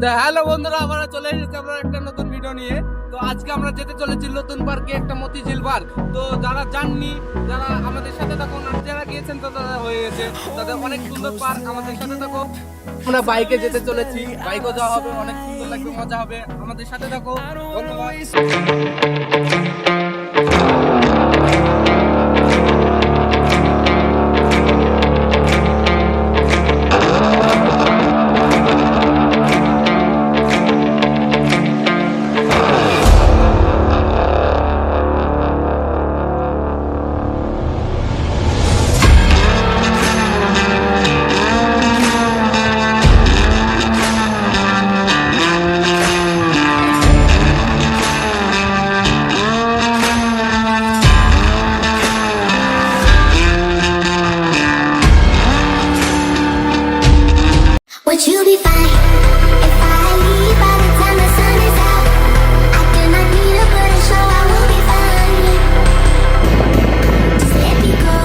তো হ্যালো বন্ধুরা, আমরা চলে এসেছি আমরা একটা নতুন ভিডিও নিয়ে। তো আজকে আমরা যেতে চলেছি নতুন পার্কে, একটা মতিঝিল পার্ক। তো যারা জাননি, যারা আমাদের সাথে থাকো, যারা গিয়েছেন তো তারা হয়ে গেছে, তাদের অনেক সুন্দর পার্ক, আমাদের সাথে থাকো। আমরা বাইকে যেতে চলেছি, বাইকও যাওয়া হবে, অনেক সুন্দর লাগবে, মজা হবে, আমাদের সাথে থাকো। ধন্যবাদ। Would you be fine if I leave by the time the sun is out? I do not need a burden, so I will be fine. Just let me go.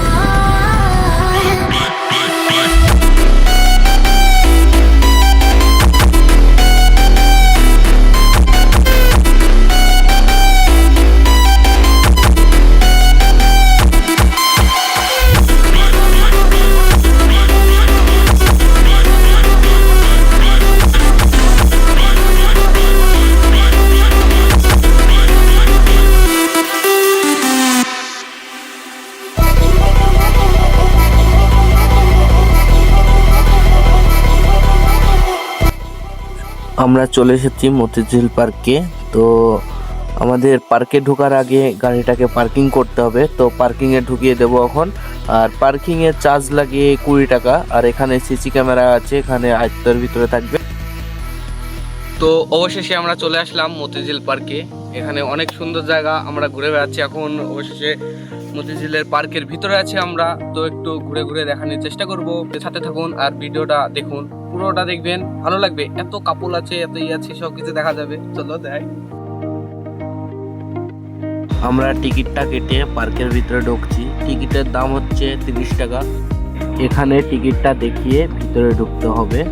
আমরা চলে এসেছি মতিঝিল পার্কে। তো আমাদের পার্কে ঢোকার আগে গাড়িটাকে পার্কিং করতে হবে, তো পার্কিংয়ে ঢুকিয়ে দেবো এখন। আর পার্কিংয়ের চার্জ লাগে 20 টাকা। আর এখানে সিসি ক্যামেরা আছে, এখানে আয়ত্তের ভিতরে থাকবে। তো অবশেষে আমরা চলে আসলাম মতিঝিল পার্কে। এখানে অনেক সুন্দর জায়গা, আমরা ঘুরে বেড়াচ্ছি এখন। অবশেষে মতিঝিলের পার্কের ভিতরে আছি আমরা, তো একটু ঘুরে ঘুরে দেখানোর চেষ্টা করব। সাথে থাকুন আর ভিডিওটা দেখুন, পুরোটা দেখবেন, ভালো লাগবে। এত কাপল আছে, এত আছে, সব কিছু দেখা যাবে। চলো দেখ। আমরা টিকিটটা কেটে পার্কের ভিতরে ঢুকছি। টিকিটের দাম হচ্ছে 30 টাকা। এখানে টিকিটটা দেখিয়ে ভিতরে ঢুকতে হবে।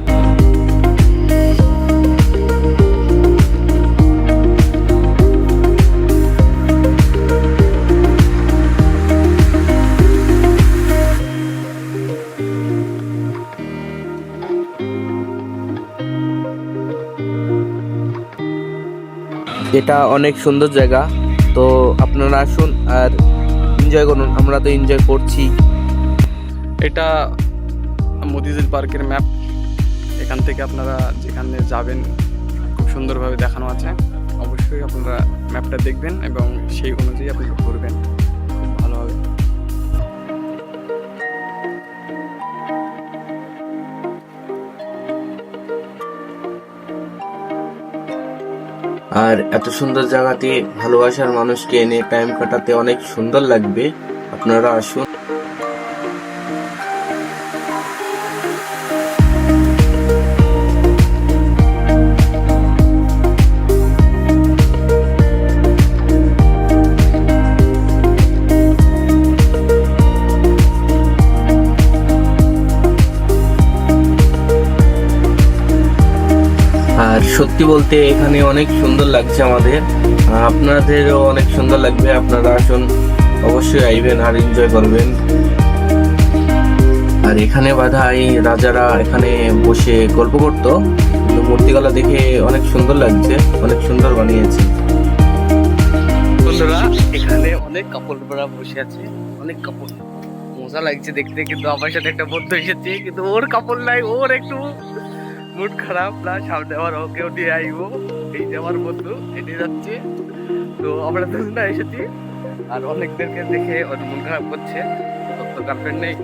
এটা অনেক সুন্দর জায়গা, তো আপনারা আসুন আর এনজয় করুন। আমরা তো এনজয় করছি। এটা মতিঝিল পার্কের ম্যাপ। এখান থেকে আপনারা যেখানে যাবেন খুব সুন্দরভাবে দেখানো আছে। অবশ্যই আপনারা ম্যাপটা দেখবেন এবং সেই অনুযায়ী আপনারা ঘুরবেন, খুব ভালো হবে। আর এত সুন্দর জায়গাতে ভালোবাসার মানুষকে এনে টাইম কাটাতে অনেক সুন্দর লাগবে। আপনারা আসুন। আর সত্যি বলতে এখানে অনেক সুন্দর লাগছে আমাদের, আপনাদেরও অনেক সুন্দর লাগবে। আপনারা আসুন, অবশ্যই আইবেন আর এনজয় করবেন। আর এখানে বাঁধা এই রাজারা এখানে বসে গল্প করতো, কিন্তু মূর্তিগুলো দেখে অনেক সুন্দর লাগছে, অনেক সুন্দর বানিয়েছে। বন্ধুরা, এখানে অনেক কাপড়রা বসে আছে, অনেক কাপড়, মজা লাগছে দেখতে। কিন্তু আমার সাথে একটা বন্ধু এসেছে, কিন্তু ওর কাপড় নাই, ওর একটু মুড খারাপ। না সামনে আবার ওকেও নিয়ে আইবো, এই যে আমার বন্ধু এটি যাচ্ছে। তো আমরা দুজনা এসেছি, আর অনেকদেরকে দেখে ওর মন খারাপ করছে, তো গার্লফ্রেন্ড নেই।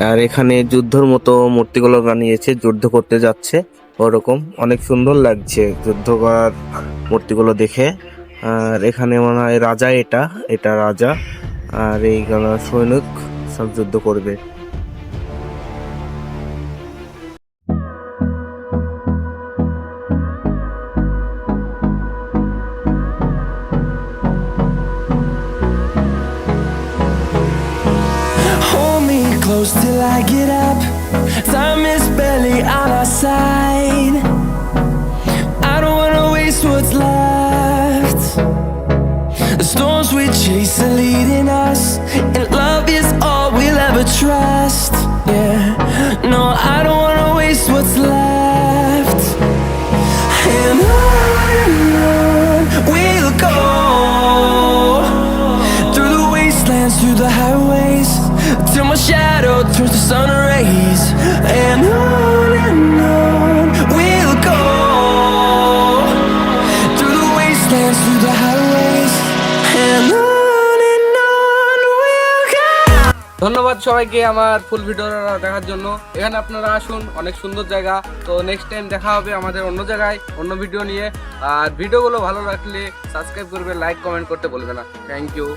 আর এখানে যুদ্ধর মতো মূর্তিগুলো বানিয়েছে, যুদ্ধ করতে যাচ্ছে ওরকম। অনেক সুন্দর লাগছে যুদ্ধ করার মূর্তিগুলো দেখে। আর এখানে মনে হয় রাজা, এটা রাজা, আর এইগুলো সৈনিক সব যুদ্ধ করবে। close till I get up. Time is barely on our side. voice leading us, and love is all we'll ever trust. Yeah, no, I don't wanna waste what's left. And on we'll go, through the wastelands, through the highways, till my shadow turns to sun rays. And on we'll go, through the wastelands, through the highways, and on we'll go. ধন্যবাদ সবাইকে আমার ফুল ভিডিওটা দেখার জন্য। এখানে আপনারা আসুন, অনেক সুন্দর জায়গা। তো নেক্সট টাইম দেখা হবে আমাদের অন্য জায়গায় অন্য ভিডিও নিয়ে। আর ভিডিওগুলো ভালো লাগলে সাবস্ক্রাইব করবে, লাইক কমেন্ট করতে বলবে না। Thank you.